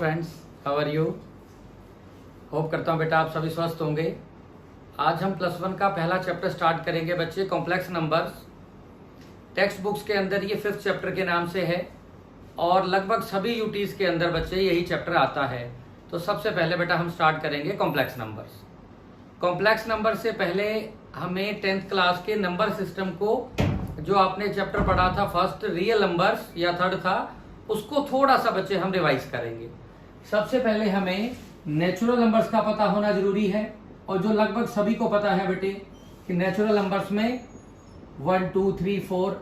Friends, how are you. Hope करता हूँ बेटा आप सभी स्वस्थ होंगे। आज हम प्लस वन का पहला चैप्टर स्टार्ट करेंगे बच्चे, कॉम्प्लेक्स नंबर्स। टेक्स्ट बुक्स के अंदर ये 5th चैप्टर के नाम से है और लगभग सभी यूटीज के अंदर बच्चे यही चैप्टर आता है। तो सबसे पहले बेटा हम स्टार्ट करेंगे कॉम्प्लेक्स नंबर्स। कॉम्प्लेक्स नंबर से पहले हमें 10th क्लास के नंबर सिस्टम को, जो आपने चैप्टर पढ़ा था फर्स्ट रियल नंबर्स या थर्ड था, उसको थोड़ा सा बच्चे हम रिवाइज करेंगे। सबसे पहले हमें नेचुरल नंबर्स का पता होना जरूरी है और जो लगभग सभी को पता है बेटे कि नेचुरल नंबर्स में 1 2 3 4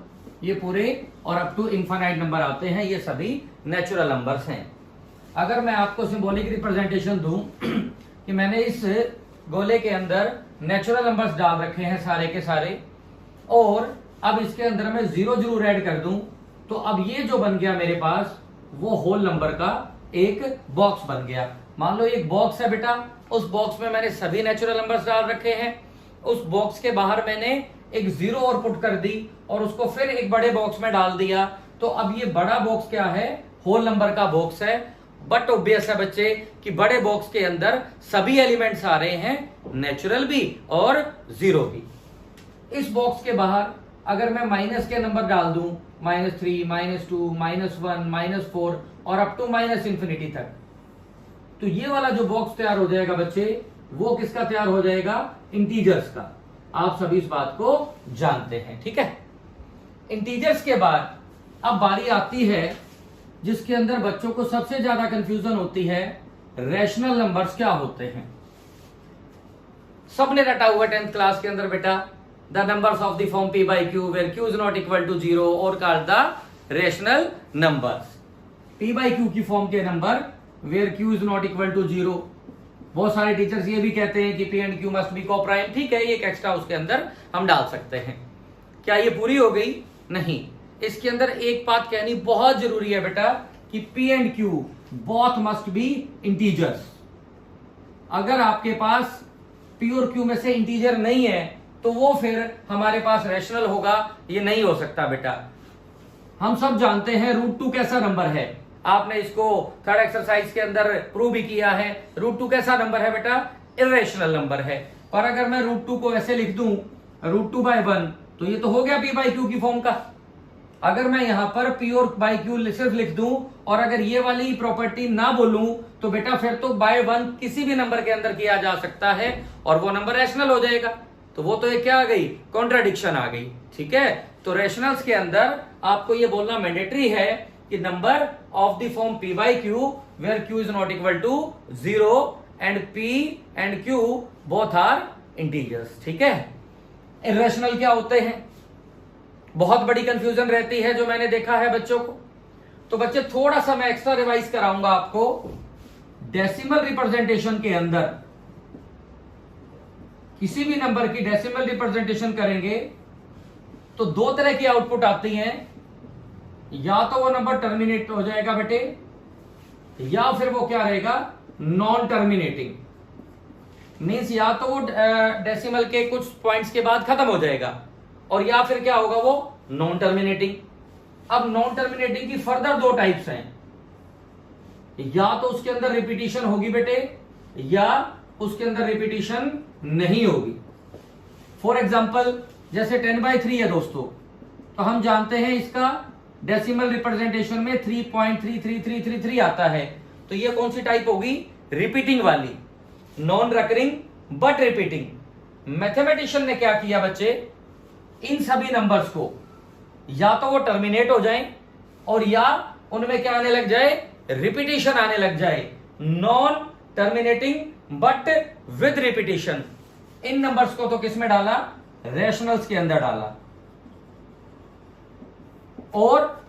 ये पूरे और अप टू इनफाइनाइट नंबर आते हैं, ये सभी नेचुरल नंबर्स हैं। अगर मैं आपको सिंबॉलिक रिप्रेजेंटेशन दूं कि मैंने इस गोले के अंदर नेचुरल नंबर्स डाल रखे हैं सारे के सारे, और अब इसके अंदर मैं 0 जरूर ऐड कर दूं, तो अब ये जो बन गया मेरे पास वो होल नंबर का एक बॉक्स बन गया। मान लो एक बॉक्स है बेटा, उस बॉक्स में मैंने सभी नेचुरल नंबर्स डाल रखे हैं। उस बॉक्स के बाहर मैंने एक 0 और पुट कर दी और उसको फिर एक बड़े बॉक्स में डाल दिया। तो अब ये बड़ा बॉक्स क्या है? होल नंबर का बॉक्स है। बट ऑब्वियस है बच्चे कि बड़े बॉक्स के अंदर सभी एलिमेंट्स आ रहे हैं, नेचुरल भी और 0 भी। इस बॉक्स के बाहर अगर मैं माइनस के नंबर डाल दूं, -3, -2, -1, -4 और अप टू -इंफिनिटी तक, तो ये वाला जो बॉक्स तैयार हो जाएगा बच्चे, वो किसका तैयार हो जाएगा? इंटीजर्स का। आप सभी इस बात को जानते हैं, ठीक है। इंटीजर्स के बाद अब बारी आती है जिसके अंदर बच्चों को सबसे ज्यादा कंफ्यूजन होती है, रैशनल नंबर्स क्या होते हैं। सबने रटा हुआ 10th क्लास के अंदर बेटा, the numbers of the form p by q where q is not equal to 0 or called the rational numbers। p by q की फॉर्म के number where q is not equal to 0। बहुत सारे teachers ये भी कहते हैं कि p and q must be co-prime। ठीक है, ये एक एक्स्ट्रा उसके अंदर हम डाल सकते हैं। क्या ये पूरी हो गई? नहीं, इसके अंदर एक बात कहनी बहुत जरूरी है बेटा कि p and q both must be integers। अगर आपके पास p और q में से इंटीजर नहीं है तो वो फिर हमारे पास रैशनल होगा, ये नहीं हो सकता बेटा। हम सब जानते हैं √2 कैसा नंबर है, आपने इसको थर्ड एक्सरसाइज के अंदर प्रूव भी किया है। √2 कैसा नंबर है बेटा? इर्रेशनल नंबर है। पर अगर मैं √2 को ऐसे लिख दूं √2/1, तो ये तो हो गया p by q की फॉर्म का। अगर मैं यहां पर p और by q सिर्फ लिख दूं और अगर ये वाली प्रॉपर्टी ना बोलूं, तो बेटा फिर तो by 1 किसी भी नंबर के अंदर किया जा सकता है और वो नंबर रैशनल हो जाएगा। तो वो तो एक क्या आ गई? कॉन्ट्राडिक्शन आ गई, ठीक है। तो रैशनल्स के अंदर आपको ये बोलना मैंडेटरी है कि number of the form p by q where q is not equal to 0 and p and q both are integers, ठीक है। इर्रेशनल क्या होते हैं? बहुत बड़ी कंफ्यूजन रहती है जो मैंने देखा है बच्चों को। तो बच्चे थोड़ा सा मैं एक्स्ट्रा रिवाइज कराऊंगा आपको। डेसिमल रिप्रेजेंटेशन के अंदर किसी भी नंबर की डेसिमल रिप्रेजेंटेशन करेंगे तो दो तरह की आउटपुट आती हैं। या तो वो नंबर टर्मिनेट हो जाएगा बेटे, या फिर वो क्या रहेगा? Non terminating. मींस या तो वो डेसिमल के कुछ पॉइंट्स के बाद खत्म हो जाएगा, और या फिर क्या होगा? वो नॉन टर्मिनेटिंग। अब नॉन टर्मिनेटिंग की फर्दर 2 टाइप्स हैं। या तो उसके अंदर रिपीटिशन होगी बेटे, या उसके अंदर रिपीटिशन नहीं होगी। फॉर एग्जाम्पल जैसे 10/3 है दोस्तों, तो हम जानते हैं इसका डेसिमल रिप्रेजेंटेशन में 3.33333 आता है। तो ये कौन सी टाइप होगी? रिपीटिंग वाली, non recurring but repeating. Mathematician ने क्या किया बच्चे, इन सभी नंबर्स को या तो वो टर्मिनेट हो जाएं और या उनमें क्या आने लग जाए? रिपीटिशन आने लग जाए। Non terminating but with repetition. In numbers को तो किस में डाला? रैशनल्स के अंदर डाला। और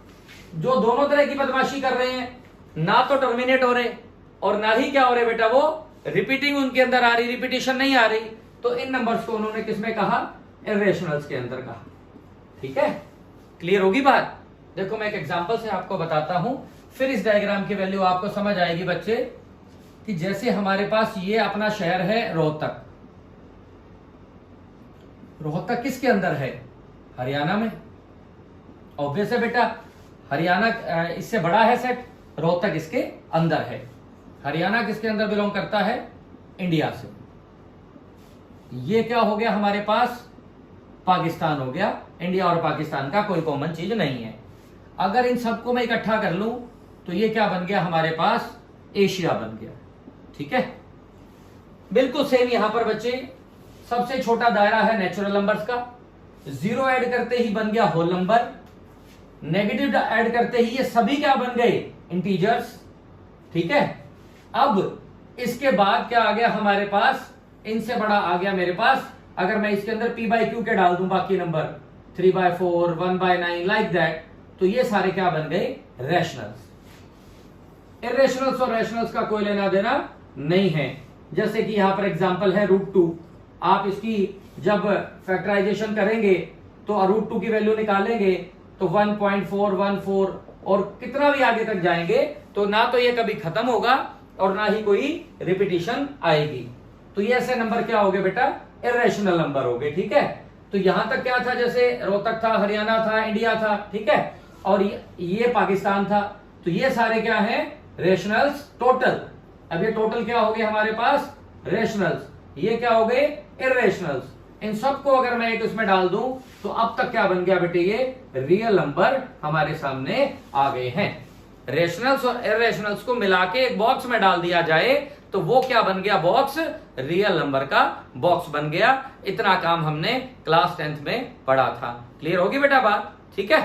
जो दोनों तरह की बदमाशी कर रहे हैं, ना तो टर्मिनेट हो रहे और ना ही क्या हो रहे बेटा, वो रिपीटिंग उनके अंदर आ रही, रिपीटिशन नहीं आ रही। तो इन नंबर्स को उन्होंने किस में कहा? इर्रेशनल्स के अंदर कहा, ठीक है। क्लियर होगी बात? देखो मैं एक एग्जांपल से आपको बताता हूं, फिर इस डायग्राम की वैल्यू आपको समझ आएगी बच्चे। कि जैसे हमारे पास ये अपना शहर है रोहतक। रोहतक किसके अंदर है? हरियाणा में। ऑब्वियस है बेटा, हरियाणा इससे बड़ा है सेट, रोहतक इसके अंदर है। हरियाणा किसके अंदर बिलोंग करता है? इंडिया से। ये क्या हो गया हमारे पास? पाकिस्तान हो गया। इंडिया और पाकिस्तान का कोई कॉमन चीज नहीं है। अगर इन सबको मैं इकट्ठा कर लूं तो ये क्या बन गया हमारे पास? एशिया बन गया। ठीक है, बिल्कुल सेम यहां पर बच्चे, सबसे छोटा दायरा है नेचुरल नंबर्स का। जीरो ऐड करते ही बन गया होल नंबर, नेगेटिव ऐड करते ही ये सभी क्या बन गए? इंटीजर्स। ठीक है, अब इसके बाद क्या आ गया हमारे पास? इनसे बड़ा आ गया मेरे पास, अगर मैं इसके अंदर p/q के डाल दूं बाकी नंबर 3/4, 1/9 लाइक दैट, तो ये सारे क्या बन गए? रैशनल्स। इरेशनल्स और रैशनल्स का कोई लेना देना नहीं है। जैसे कि यहां पर एग्जांपल है √2। आप इसकी जब फैक्टराइजेशन करेंगे तो √2 की वैल्यू निकालेंगे तो 1.414 और कितना भी आगे तक जाएंगे तो ना तो ये कभी खत्म होगा और ना ही कोई रिपीटिशन आएगी। तो ये ऐसे नंबर क्या हो गए बेटा? इरेशनल नंबर हो गए। ठीक है, तो यहां तक क्या था? जैसे रोहतक था, हरियाणा था, इंडिया था। ठीक है, और ये पाकिस्तान था। तो ये सारे क्या है? Rationals total. अब ये टोटल क्या हो गए हमारे पास? रेशनल्स। ये क्या हो गए? इरेशनल्स। इन सबको अगर मैं एक इसमें डाल दूं तो अब तक क्या बन गया बेटे? ये रियल नंबर हमारे सामने आ गए हैं। रेशनल्स और इरेशनल्स को मिला के एक बॉक्स में डाल दिया जाए तो वो क्या बन गया? बॉक्स रियल नंबर का बॉक्स बन गया। इतना काम हमने क्लास 10th में पढ़ा था। क्लियर होगी बेटा बात? ठीक है,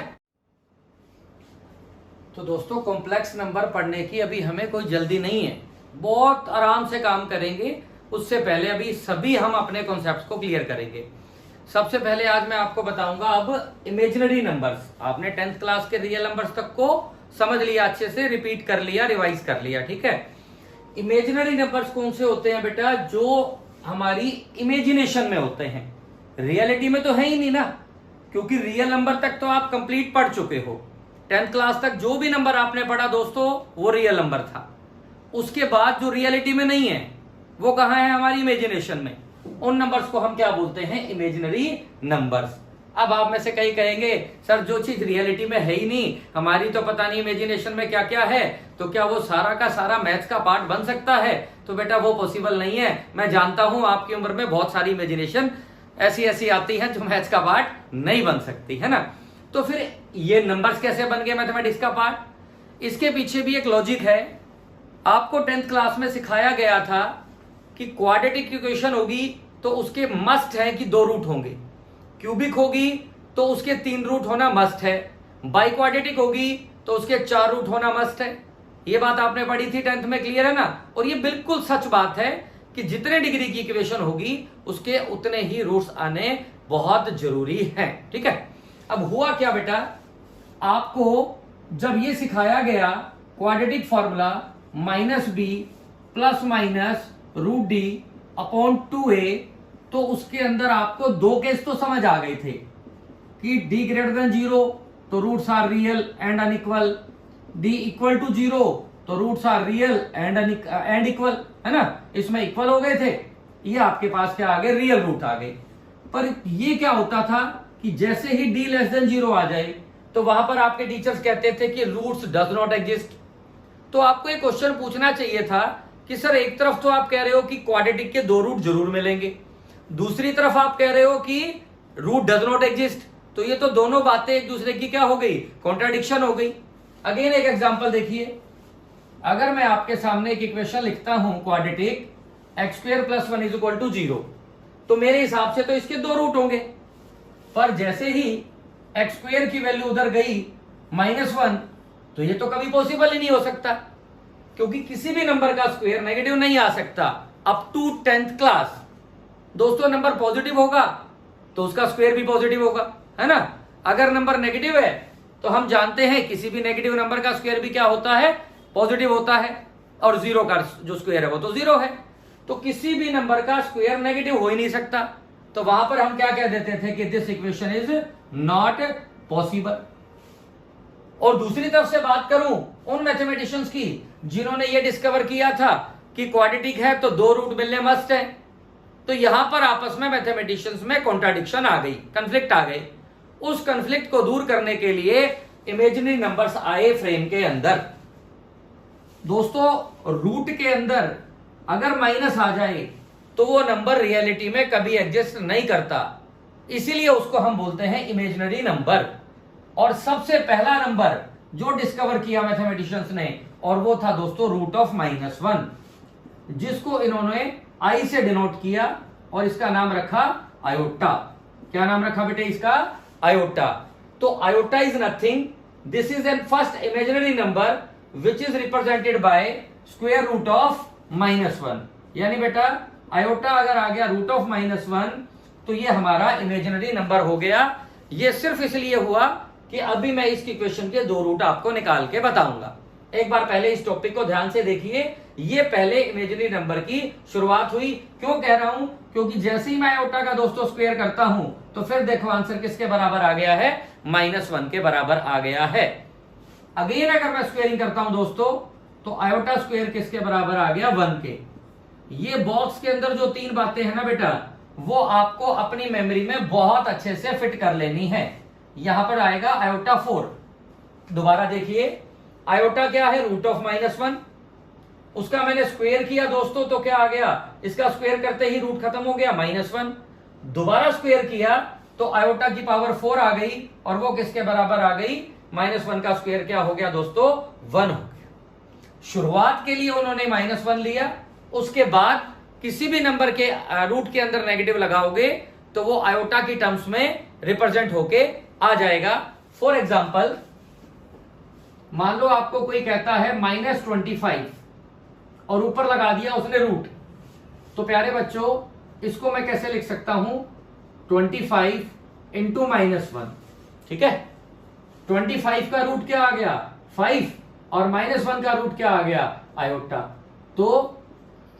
तो दोस्तों कॉम्प्लेक्स नंबर पढ़ने की अभी हमें कोई जल्दी नहीं है, बहुत आराम से काम करेंगे। उससे पहले अभी सभी हम अपने कॉन्सेप्ट्स को क्लियर करेंगे। सबसे पहले आज मैं आपको बताऊंगा अब इमेजिनरी नंबर्स। आपने 10th क्लास के रियल नंबर्स तक को समझ लिया, अच्छे से रिपीट कर लिया, रिवाइज कर लिया। ठीक है, इमेजिनरी नंबर्स कौन से होते हैं बेटा? जो हमारी इमेजिनेशन में होते हैं, रियलिटी में तो है ही नहीं ना, क्योंकि रियल नंबर तक तो आप कंप्लीट पढ़ चुके हो। 10th क्लास तक जो भी नंबर आपने पढ़ा दोस्तों वो रियल नंबर था। उसके बाद जो रियलिटी में नहीं है वो कहां है? हमारी इमेजिनेशन में। उन नंबर्स को हम क्या बोलते हैं? Imaginary numbers. अब आप में से कई कहेंगे सर जो चीज रियलिटी में है ही नहीं, हमारी तो पता नहीं इमेजिनेशन में क्या क्या है, तो क्या वो सारा का सारा मैथ्स का पार्ट बन सकता है? तो बेटा वो पॉसिबल नहीं है। मैं जानता हूं आपकी उम्र में बहुत सारी इमेजिनेशन ऐसी ऐसी आती है जो मैथ्स का पार्ट नहीं बन सकती है ना। तो फिर ये नंबर्स कैसे बन गए मैथमेटिक्स का पार्ट? इसके पीछे भी एक लॉजिक है। आपको 10th क्लास में सिखाया गया था कि क्वाड्रेटिक इक्वेशन होगी तो उसके मस्ट है कि 2 रूट होंगे, क्यूबिक होगी तो उसके 3 रूट होना मस्ट है, बाई क्वाड्रेटिक होगी तो उसके 4 रूट होना मस्ट है। ये बात आपने पढ़ी थी 10th में, क्लियर है ना? और ये बिल्कुल सच बात है कि जितने डिग्री की इक्वेशन होगी उसके उतने ही रूट्स आने बहुत जरूरी है। ठीक है, अब हुआ क्या बेटा? आपको जब ये सिखाया गया quadratic formula -b ± √d upon 2a, तो उसके अंदर आपको 2 केस तो समझ आ गए थे कि d > 0 तो roots are real and unequal, d = 0 तो roots are real and equal, है ना? इसमें इक्वल हो गए थे, ये आपके पास क्या आ गए? रियल रूट आ गए। पर ये क्या होता था कि जैसे ही d < 0 आ जाए तो वहां पर आपके टीचर्स कहते थे कि रूट्स डज नॉट एग्जिस्ट। तो आपको एक क्वेश्चन पूछना चाहिए था कि सर एक तरफ तो आप कह रहे हो कि क्वाड्रेटिक के 2 रूट जरूर मिलेंगे, दूसरी तरफ आप कह रहे हो कि रूट डज नॉट एग्जिस्ट, तो ये तो दोनों बातें एक दूसरे की क्या हो गई? कॉन्ट्राडिक्शन हो गई। अगेन एक एग्जांपल देखिए, अगर मैं आपके सामने एक इक्वेशन लिखता हूं क्वाड्रेटिक x² + 1 = 0, तो मेरे हिसाब से तो इसके 2 रूट होंगे। पर जैसे ही x² की वैल्यू उधर गई -1, तो ये तो कभी पॉसिबल ही नहीं हो सकता, क्योंकि किसी भी नंबर का स्क्वायर नेगेटिव नहीं आ सकता अप टू 10th क्लास। दोस्तों नंबर पॉजिटिव होगा तो उसका स्क्वायर भी पॉजिटिव होगा, है ना? अगर नंबर नेगेटिव है तो हम जानते हैं किसी भी नेगेटिव नंबर का स्क्वायर भी क्या होता है? पॉजिटिव होता है, और 0 का जो स्क्वायर है वो तो 0 है। तो किसी भी नंबर का स्क्वायर नेगेटिव हो ही नहीं सकता। तो वहां पर हम क्या कह देते थे कि this equation is not possible. और दूसरी तरफ से बात करूं उन मैथमेटिशियंस की जिन्होंने ये डिस्कवर किया था कि क्वाड्रेटिक है तो 2 रूट मिलने मस्ट है, तो यहां पर आपस में मैथमेटिशियंस में कॉन्ट्राडिक्शन आ गई, कंफ्लिक्ट आ गए। उस कंफ्लिक्ट को दूर करने के लिए इमेजिनरी नंबर्स आए फ्रेम के अंदर। दोस्तों रूट के अंदर अगर माइनस आ जाए तो वो नंबर रियलिटी में कभी एग्जिस्ट नहीं करता, इसीलिए उसको हम बोलते हैं इमेजिनरी नंबर। और सबसे पहला नंबर जो डिस्कवर किया मैथमेटिशियंस ने, और वो था दोस्तों रूट ऑफ -1, जिसको इन्होंने आई से डिनोट किया और इसका नाम रखा आयोटा। क्या नाम रखा बेटे इसका? आयोटा। तो iota is nothing, this is an first imaginary number which is represented by square root of -1। यानी बेटा आयोटा अगर आ गया रूट ऑफ -1 तो ये हमारा इमेजिनरी नंबर हो गया। ये सिर्फ इसलिए हुआ कि अभी मैं इस इक्वेशन के दो रूट आपको निकाल के बताऊंगा। एक बार पहले इस टॉपिक को ध्यान से देखिए। ये पहले इमेजिनरी नंबर की शुरुआत हुई। क्यों कह रहा हूं? क्योंकि जैसे ही मैं आयोटा का दोस्तों स्क्वायर करता हूं तो फिर देखो आंसर किसके बराबर आ गया है? -1 के बराबर आ गया है। अगेन अगर मैं स्क्वेयरिंग करता हूं दोस्तों तो आयोटा स्क्वायर किसके बराबर आ गया? 1 के। ये बॉक्स के अंदर जो तीन बातें हैं ना बेटा, वो आपको अपनी मेमोरी में बहुत अच्छे से फिट कर लेनी है। यहां पर आएगा आयोटा 4। दोबारा देखिए, आयोटा क्या है? Root of -1। उसका मैंने स्क्वायर किया दोस्तों तो क्या आ गया? इसका स्क्वायर करते ही रूट खत्म हो गया -1। दोबारा स्क्वायर किया तो आयोटा की पावर 4 आ गई और वो किसके बराबर आ गई? -1 का स्क्वायर क्या हो गया दोस्तों? 1 हो गया। शुरुआत के लिए उन्होंने -1 लिया, उसके बाद किसी भी नंबर के रूट के अंदर नेगेटिव लगाओगे तो वो आयोटा की टर्म्स में रिप्रेजेंट होके आ जाएगा। फॉर एग्जाम्पल मान लो आपको कोई कहता है -25 और ऊपर लगा दिया उसने रूट, तो प्यारे बच्चों इसको मैं कैसे लिख सकता हूं? 25 इंटू -1। ठीक है, 25 का रूट क्या आ गया? 5 और -1 का रूट क्या आ गया? आयोटा। तो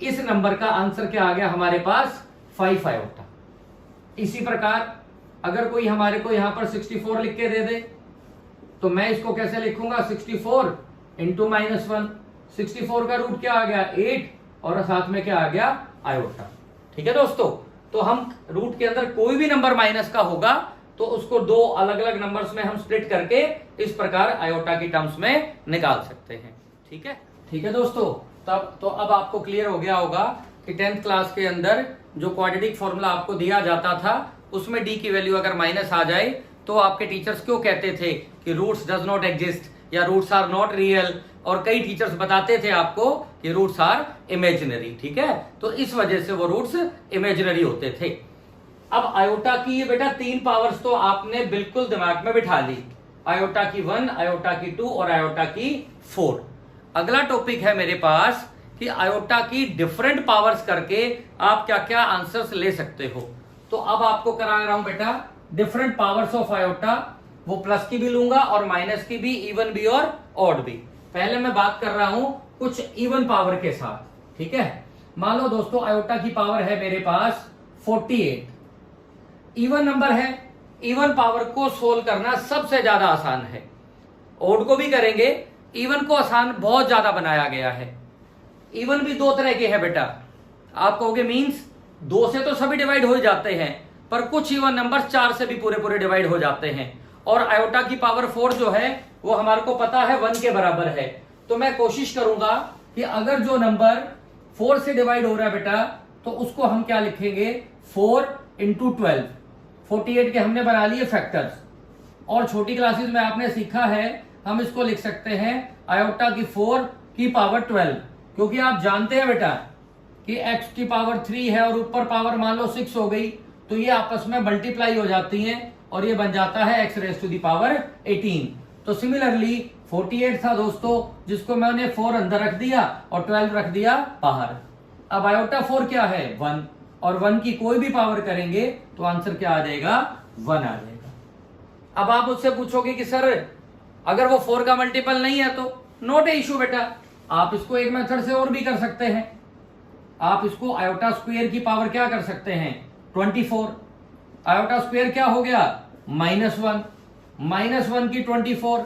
इस नंबर का आंसर क्या आ गया हमारे पास? 5 आयोटा। इसी प्रकार अगर कोई हमारे को यहां पर 64 लिख के दे दे तो मैं इसको कैसे लिखूंगा? 64 इंटू -1। 64 का रूट क्या आ गया? 8 और साथ में क्या आ गया? आयोटा। ठीक है दोस्तों, तो हम रूट के अंदर कोई भी नंबर माइनस का होगा तो उसको दो अलग अलग नंबर्स में हम स्प्लिट करके इस प्रकार आयोटा की टर्म्स में निकाल सकते हैं। ठीक है, ठीक है दोस्तों। तब तो अब आपको क्लियर हो गया होगा कि 10th क्लास के अंदर जो क्वाड्रेटिक फॉर्मूला आपको दिया जाता था उसमें डी की वैल्यू अगर माइनस आ जाए तो आपके टीचर्स क्यों कहते थे कि रूट्स डज नॉट एग्जिस्ट या रूट्स आर नॉट रियल, और कई टीचर्स बताते थे आपको कि रूट्स आर इमेजिनरी। ठीक है, तो इस वजह से वो रूट्स इमेजिनरी होते थे। अब आयोटा की ये बेटा 3 पावर्स तो आपने बिल्कुल दिमाग में बिठा ली, आयोटा की 1, आयोटा की 2 और आयोटा की 4। अगला टॉपिक है मेरे पास कि आयोटा की डिफरेंट पावर्स करके आप क्या क्या आंसर्स ले सकते हो। तो अब आपको करा रहा हूं बेटा डिफरेंट पावर्स ऑफ आयोटा, वो प्लस की भी लूंगा और माइनस की भी, इवन भी और ऑड भी। पहले मैं बात कर रहा हूं कुछ इवन पावर के साथ। ठीक है, मान लो दोस्तों आयोटा की पावर है मेरे पास 48, इवन नंबर है। इवन पावर को सोल्व करना सबसे ज्यादा आसान है। ऑड को भी करेंगे, इवन को आसान बहुत ज्यादा बनाया गया है। इवन भी दो तरह के हैं बेटा। आप कहोगे मींस 2 से तो सभी डिवाइड हो जाते हैं, पर कुछ इवन नंबर 4 से भी पूरे पूरे डिवाइड हो जाते हैं। और आयोटा की पावर 4 जो है वो हमारे को पता है 1 के बराबर है। तो मैं कोशिश करूंगा कि अगर जो नंबर 4 से डिवाइड हो रहा है बेटा तो उसको हम क्या लिखेंगे? 4 इंटू 12। 48 के हमने बना लिए फैक्टर्स, और छोटी क्लासेस में आपने सीखा है हम इसको लिख सकते हैं आयोटा की 4 की पावर 12, क्योंकि आप जानते हैं बेटा कि x की पावर 3 है और ऊपर पावर मान लो 6 हो गई तो ये आपस में मल्टीप्लाई हो जाती हैं और ये बन जाता है x raise to the power 18। तो सिमिलरली 48 था दोस्तों जिसको मैंने 4 अंदर रख दिया और 12 रख दिया बाहर। अब आयोटा 4 क्या है? 1, और 1 की कोई भी पावर करेंगे तो आंसर क्या आ जाएगा? 1 आ जाएगा। अब आप मुझसे पूछोगे कि सर अगर वो 4 का मल्टीपल नहीं है तो नॉट ए इशू बेटा, आप इसको एक मेथड से और भी कर सकते हैं। आप इसको आयोटा स्क्वायर की पावर क्या कर सकते हैं? 24। आयोटा स्क्वायर क्या हो गया? -1। -1 की 24।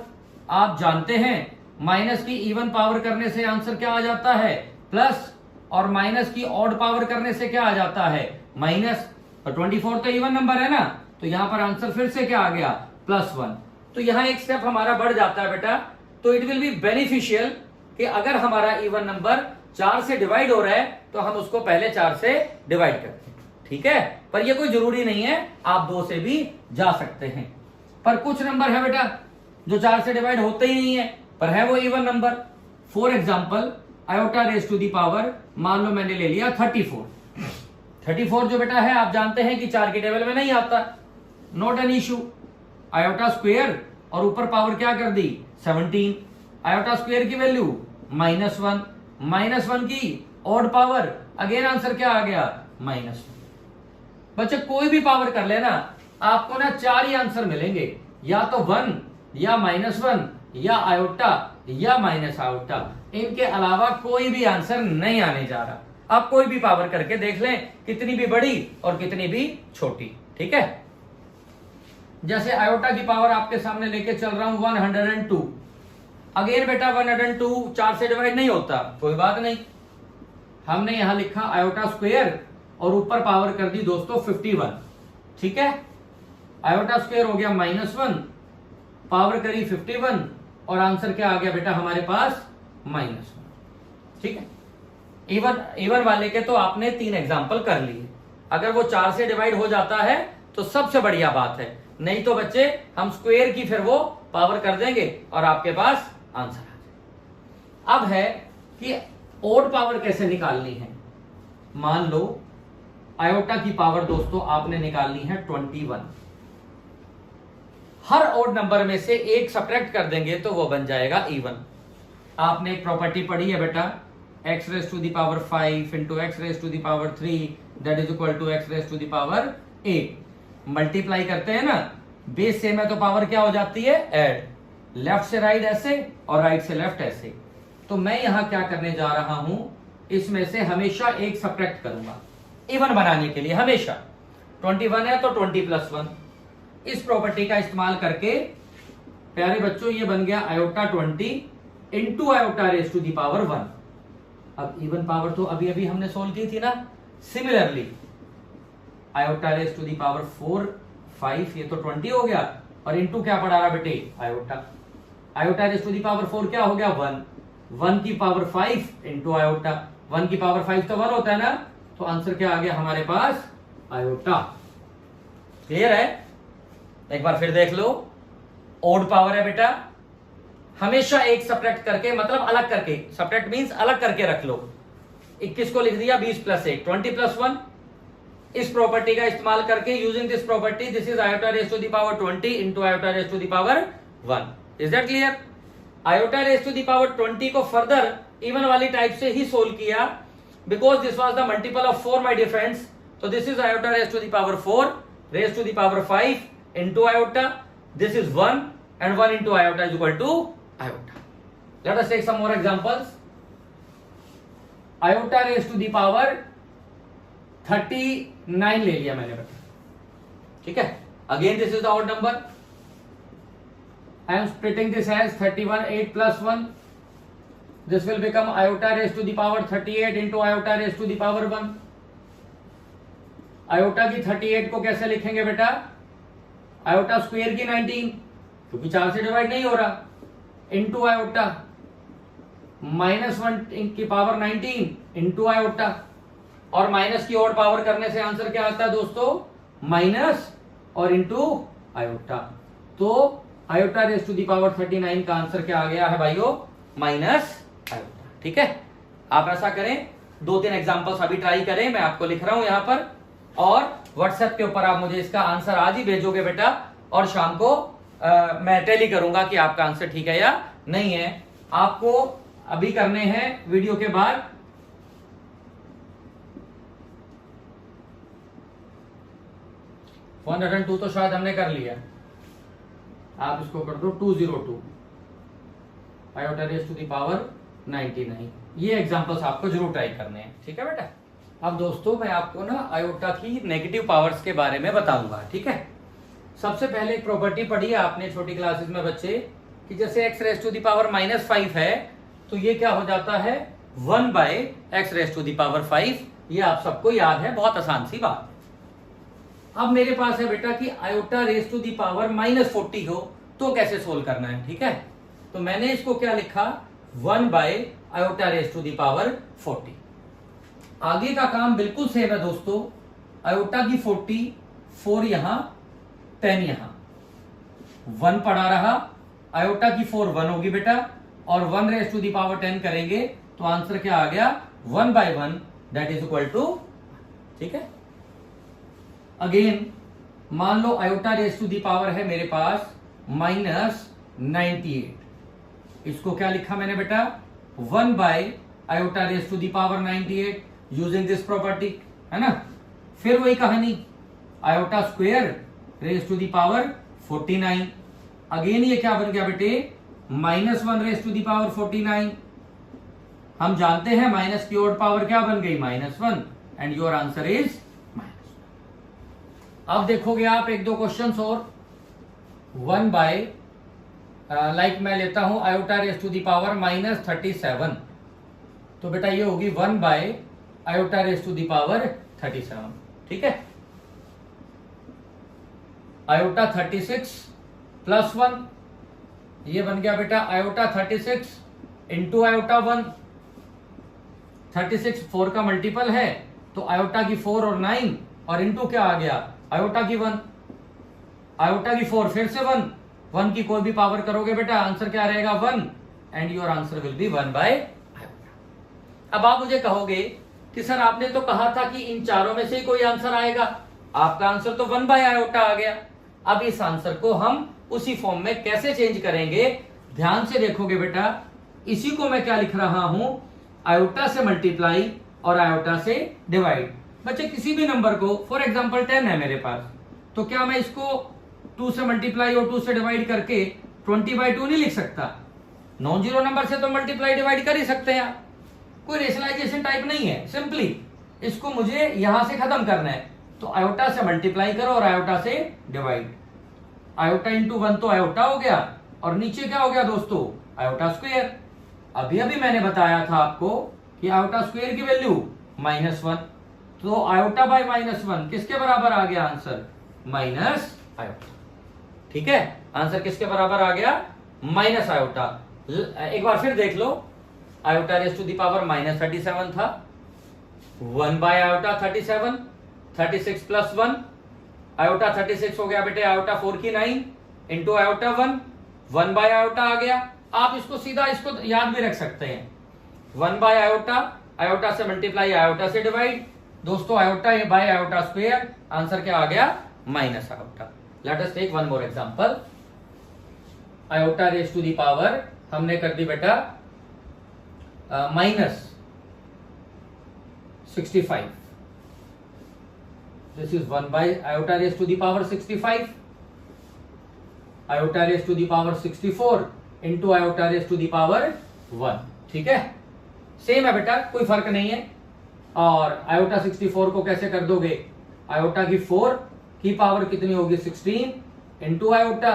आप जानते हैं माइनस की इवन पावर करने से आंसर क्या आ जाता है? प्लस, और माइनस की ऑड पावर करने से क्या आ जाता है? माइनस। और 24 तो इवन नंबर है ना, तो यहां पर आंसर फिर से क्या आ गया? +1। तो यहां एक स्टेप हमारा बढ़ जाता है बेटा। तो इट विल बी बेनिफिशियल कि अगर हमारा इवन नंबर 4 से डिवाइड हो रहा है तो हम उसको पहले 4 से डिवाइड करते हैं, ठीक है। पर ये कोई जरूरी नहीं है, आप 2 से भी जा सकते हैं। पर कुछ नंबर है बेटा जो 4 से डिवाइड होते ही नहीं है, पर है वो even number. For example iota raise to the power, मान लो मैंने ले लिया 34 जो बेटा है आप जानते हैं कि 4 की टेबल में नहीं आता, not an issue. Iota square और ऊपर पावर क्या कर दी 17, आयोटा स्क्वायर की वैल्यू -1 की ऑड पावर, अगेन आंसर क्या आ गया -1। बच्चे कोई भी पावर कर लेना आपको ना 4 ही आंसर मिलेंगे, या तो 1 या -1 या आयोटा या माइनस आयोटा, इनके अलावा कोई भी आंसर नहीं आने जा रहा। आप कोई भी पावर करके देख लें, कितनी भी बड़ी और कितनी भी छोटी, ठीक है। जैसे आयोटा की पावर आपके सामने लेके चल रहा हूं 102, अगेन बेटा 102 4 से डिवाइड नहीं होता, कोई बात नहीं। हमने यहां लिखा आयोटा स्क्वायर और ऊपर पावर कर दी दोस्तों 51, ठीक है। आयोटा स्क्वायर हो गया -1, पावर करी 51 और आंसर क्या आ गया बेटा हमारे पास -1, ठीक है। इवन वाले के तो आपने 3 एग्जाम्पल कर लिए। अगर वो 4 से डिवाइड हो जाता है तो सबसे बढ़िया बात है, नहीं तो बच्चे हम स्क्वायर की फिर वो पावर कर देंगे और आपके पास आंसर आ जाए। अब है कि ओड पावर कैसे निकालनी है। मान लो आयोटा की पावर दोस्तों आपने निकालनी है 21, हर ओड नंबर में से एक सब्ट्रैक्ट कर देंगे तो वो बन जाएगा इवन। आपने एक प्रॉपर्टी पढ़ी है बेटा, x raise to the power 5 into x raise to the power 3 that is equal to x raise to the power 8। Multiply करते हैं ना, बेस सेम है तो पावर क्या हो जाती है ऐड, लेफ्ट से राइट ऐसे और राइट से लेफ्ट ऐसे। तो मैं यहां क्या करने जा रहा हूं, इसमें से हमेशा एक सब्ट्रैक्ट करूंगा इवन बनाने के लिए। हमेशा 21 है तो 20+1, इस प्रॉपर्टी का इस्तेमाल करके प्यारे बच्चों ये बन गया iota 20 into iota raise to the power 1। अब इवन पावर तो अभी अभी हमने सोल्व की थी ना। Similarly iota raise to the power 4 5, ये तो 20 हो गया, और इंटू क्या पढ़ा रहा बेटे iota. Iota raise to the power 4 क्या हो गया 1 की पावर 5 इंटू आयोटा, 1 की पावर 5 तो 1 होता है ना, तो आंसर क्या आ गया हमारे पास आयोटा। क्लियर है? एक बार फिर देख लो, ओड पावर है बेटा, हमेशा एक सब्ट्रैक्ट करके, मतलब अलग करके, सब्ट्रैक्ट मींस अलग करके रख लो। 21 को लिख दिया 20 + 1 20+1। इस प्रॉपर्टी का इस्तेमाल करके using this property, this is iota raise to the power 20 into iota raise to the power 1। Is that clear? Iota raise to the power 20 को फर्दर इवन वाली टाइप से ही सोल्व किया, because this was the multiple of 4 my dear friends. तो this is iota raise to the power 4 raise to the power 5 into iota, this is 1 and 1 into iota is equal to iota. Let us take some more examples. Iota raised to the power 39 ले लिया मैंने बेटा, ठीक है। Again this is the odd number. I am splitting this as 31 8 plus 1. This will become iota raised to the power 38 into iota raised to the power 1. iota की 38 को कैसे लिखेंगे बेटा, आयोटा स्क्वायर की 19, क्योंकि 4 से डिवाइड नहीं हो रहा, इंटू आयोटा -1 की पावर 19 इंटू आयोटा, और माइनस की और पावर करने से आंसर क्या आता है दोस्तों माइनस और इंटू आयोटा। तो iota raise to the power 39 का आंसर क्या आ गया है भाइयों माइनस आयोटा, ठीक है। आप ऐसा करें, 2-3 एग्जांपल्स अभी ट्राई करें, मैं आपको लिख रहा हूं यहां पर, और व्हाट्सएप के ऊपर आप मुझे इसका आंसर आज ही भेजोगे बेटा, और शाम को मैं टेली करूंगा कि आपका आंसर ठीक है या नहीं है। आपको अभी करने हैं वीडियो के बाद 102 तो शायद हमने कर लिया, आप इसको कर दो 202 iota raise to the power 99। ये एग्जांपल्स आपको जरूर ट्राई करने हैं, ठीक है बेटा। अब दोस्तों मैं आपको ना आयोटा की नेगेटिव पावर्स के बारे में बताऊंगा, ठीक है। सबसे पहले एक प्रॉपर्टी पढ़ी है आपने छोटी क्लासेस में बच्चे, कि जैसे x raise to the power -5 है तो ये क्या हो जाता है 1/x raise to the power 5। ये आप सबको याद है, बहुत आसान सी बात। अब मेरे पास है बेटा कि iota raise to the power -40 हो तो कैसे सोल्व करना है, ठीक है। तो मैंने इसको क्या लिखा 1 by iota raise to the power 40। आगे का काम बिल्कुल सेम है दोस्तों, आयोटा की 40, 4 यहां 10 यहां, 1 पड़ा रहा, आयोटा की 4 1 होगी बेटा, और 1 रेस टू द पावर 10 करेंगे तो आंसर क्या आ गया 1 by 1 that is equal to. ठीक है, अगेन मान लो iota raise to the power है मेरे पास -98, इसको क्या लिखा मैंने बेटा 1 by iota raise to the power 98 using this property, है ना। फिर वही कहानी, iota square raise to the power 49, again ये क्या बन गया बेटे -1 रेस टू द पावर 49। हम जानते हैं माइनस की ओड पावर क्या बन गई -1 एंड योर आंसर इज -1। अब देखोगे आप एक दो क्वेश्चंस और, 1 बाय लाइक मैं लेता हूं iota raise to the power -37, तो बेटा ये होगी 1 by iota raise to the power 37। ठीक है, आयोटा 36 प्लस 1, ये बन गया बेटा आयोटा 36 इंटू आयोटा 1, 36 4 का मल्टीपल है तो आयोटा की 4 और 9 और इंटू क्या आ गया आयोटा की 1, आयोटा की 4 फिर से 1 की कोई भी पावर करोगे बेटा आंसर क्या रहेगा 1 and your answer will be 1 by iota. अब आप मुझे कहोगे कि सर आपने तो कहा था कि इन चारों में से ही कोई आंसर आएगा, आपका आंसर तो 1 बाय आयोटा आ गया। अब इस आंसर को हम उसी फॉर्म में कैसे चेंज करेंगे, ध्यान से देखोगे बेटा, इसी को मैं क्या लिख रहा हूं आयोटा से मल्टीप्लाई और आयोटा से डिवाइड। बच्चे किसी भी नंबर को, फॉर एग्जांपल 10 है मेरे पास, तो क्या मैं इसको 2 से मल्टीप्लाई और 2 से डिवाइड करके 20/2 नहीं लिख सकता? नॉन जीरो नंबर से तो मल्टीप्लाई डिवाइड कर ही सकते हैं, कोई रेशनलाइजेशन टाइप नहीं है, सिंपली इसको मुझे यहां से खत्म करना है, तो आयोटा से मल्टीप्लाई करो और आयोटा से डिवाइड। आयोटा इंटू 1 तो आयोटा हो गया और नीचे क्या हो गया दोस्तों आयोटा स्क्वायर। अभी अभी मैंने बताया था आपको कि आयोटा स्क्वायर की वैल्यू -1, तो आयोटा बाय -1 किसके बराबर आ गया आंसर माइनस आयोटा। ठीक है, आंसर किसके बराबर आ गया माइनस आयोटा। एक बार फिर देख लो, iota raise to the power -37 था, 1 बाय आयोटा 37, 36 प्लस 1, आयोटा 36 हो गया बेटे आयोटा 4 की 9 इंटू आयोटा 1 बाय आयोटा आ गया। आप इसको सीधा इसको याद भी रख सकते हैं, 1 बाय आयोटा, आयोटा से मल्टीप्लाई आयोटा से डिवाइड, दोस्तों iota by iota square, answer क्या आ गया minus iota. Let us take one more example, iota raise to the power हमने कर दी बेटा -65, this is 1 by iota raised to the power 65, iota raised to the power 64 into iota raised to the power 1। ठीक है, same है बेटा, कोई फर्क नहीं है। और iota 64 को कैसे कर दोगे, iota की 4 की पावर कितनी होगी 16 इंटू आयोटा,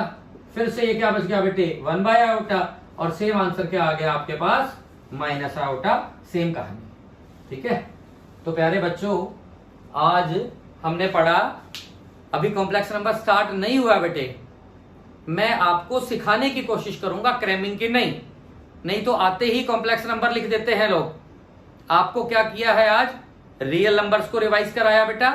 फिर से ये क्या बच गया बेटे 1 बाय आयोटा, और सेम आंसर क्या आ गया आपके पास माइनस आयोटा, सेम कहानी। ठीक है, तो प्यारे बच्चों आज हमने पढ़ा, अभी कॉम्प्लेक्स नंबर स्टार्ट नहीं हुआ बेटे, मैं आपको सिखाने की कोशिश करूंगा, क्रैमिंग की नहीं तो आते ही कॉम्प्लेक्स नंबर लिख देते हैं लोग। आपको क्या किया है आज, रियल नंबर्स को रिवाइज कराया बेटा,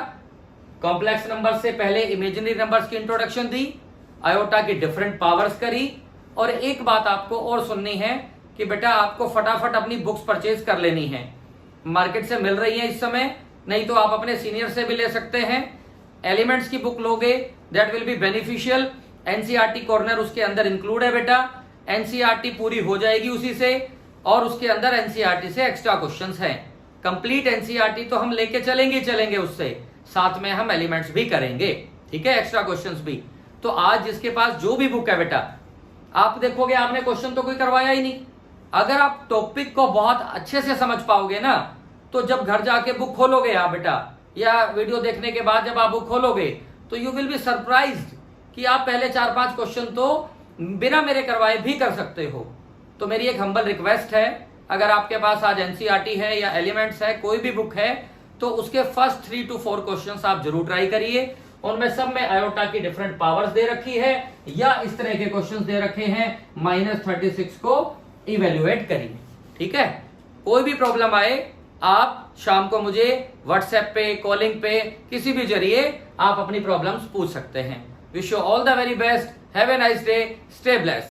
कॉम्प्लेक्स नंबर से पहले इमेजिनरी नंबर्स की इंट्रोडक्शन दी, आयोटा की डिफरेंट पावर्स करी, और एक बात आपको और सुननी है कि बेटा आपको फटाफट अपनी बुक्स परचेज कर लेनी है, मार्केट से मिल रही है इस समय, नहीं तो आप अपने सीनियर से भी ले सकते हैं। एलिमेंट्स की बुक लोगे that will be beneficial, NCERT corner उसके अंदर इंक्लूड है बेटा, एनसीईआरटी पूरी हो जाएगी उसी से, और उसके अंदर एनसीईआरटी से एक्स्ट्रा क्वेश्चंस हैं। कंप्लीट एनसीईआरटी तो हम लेके चलेंगे उससे, साथ में हम एलिमेंट्स भी करेंगे, ठीक है, एक्स्ट्रा क्वेश्चंस भी। तो आज जिसके पास जो भी बुक है बेटा, आप देखोगे आपने क्वेश्चन तो कोई करवाया ही नहीं। अगर आप टॉपिक को बहुत अच्छे से समझ पाओगे ना, तो जब घर जाके बुक खोलोगे आप बेटा, या वीडियो देखने के बाद जब आप बुक खोलोगे, तो यू विल बी सरप्राइज्ड कि आप पहले 4-5 क्वेश्चन तो बिना मेरे करवाए भी कर सकते हो। तो मेरी एक हम्बल रिक्वेस्ट है, अगर आपके पास आज एनसीईआरटी है या एलिमेंट्स है, कोई भी बुक है, तो उसके फर्स्ट 3 to 4 क्वेश्चंस आप जरूर ट्राई करिए। उनमें सब में आयोटा की डिफरेंट पावर्स दे रखी है, या इस तरह के क्वेश्चंस दे रखे हैं -36 को इवेल्युएट करिए। ठीक है, कोई भी प्रॉब्लम आए आप शाम को मुझे व्हाट्सएप पे, कॉलिंग पे, किसी भी जरिए आप अपनी प्रॉब्लम्स पूछ सकते हैं। Wish you all the very best, have a nice day, stay blessed.